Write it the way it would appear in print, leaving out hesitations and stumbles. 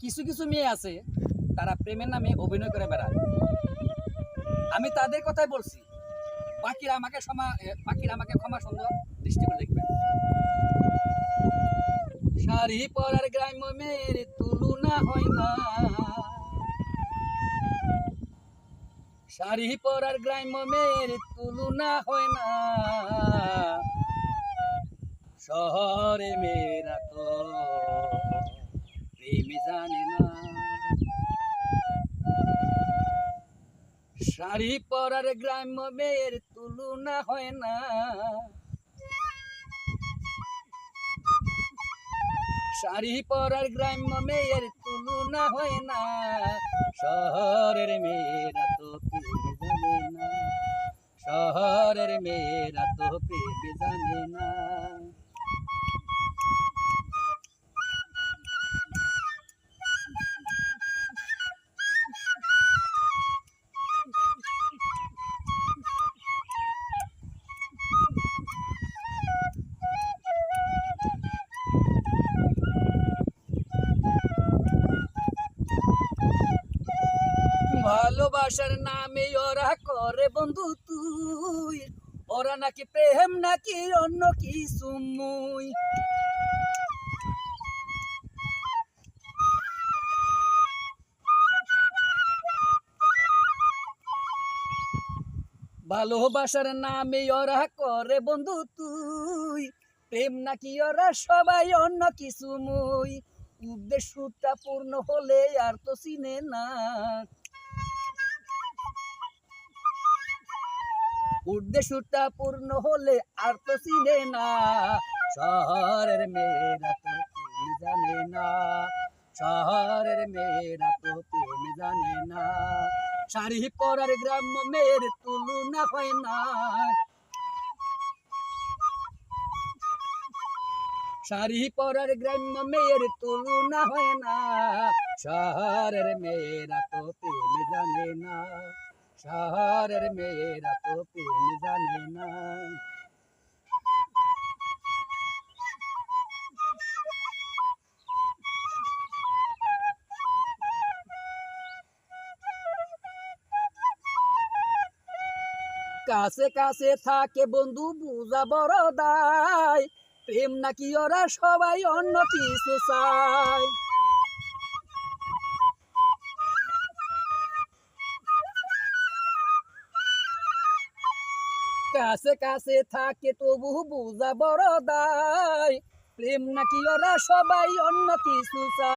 কিছু কিছু মেয়ে আছে তারা প্রেমের নামে অভিনয় করে বেড়ায়। আমি তাদের কথাই বলছি। বাকিরা আমাকে ক্ষমা সুন্দর দৃষ্টি করে দেখবেন। শাড়ি পরার গ্রাম্য মেয়ের তুলনা হয় না, শাড়ি পরার গ্রাম্য মেয়ের তুলনা হয় না, শহরে মেয়েরা তো প্রেম জানে না। শাড়ি পরার গ্রাম্য মেয়ের তুলনা হয় না, শাড়ি পরার গ্রাম্য মেয়ের তুলনা হয় না, শহরের মেয়েরা তো প্রেম জানে না, শহরের মেয়েরা তো প্রেম জানে না। ভালোবাসার নামে ওরা করে বন্ধু তুই, ওরা নাকি প্রেম নাকি অন্য কিছু মুই। ভালোবাসার নামে ওরা করে বন্ধু তুই, প্রেম নাকি ওরা সবাই অন্য কিছু মুই। উদ্দেশ্যটা পূর্ণ হলে আর তো চিনে না, উদ্দেশ্যটা পূর্ণ হলে আর তো চিনে না, শহরের মেয়েরা তো প্রেম জানে না, শহরের মেয়েরা তো প্রেম জানে না। শাড়ি পরার গ্রাম্য মেয়ের তুলনা হয় না, শাড়ি পরার গ্রাম্য মেয়ের তুলনা হয় না, শহরের মেয়েরা তো প্রেম জানে না, শহরের মেয়েরা তো প্রেম জানে না। কাছে কাছে থাকে বন্ধু বুঝা বড় দায়, প্রেম নাকি ওরা সবাই অন্য কিছু চায়। কাছে কাছে থাকে তবু বুঝা বড় দায়, প্রেম নাকি ওরা সবাই অন্য কিছু চায়।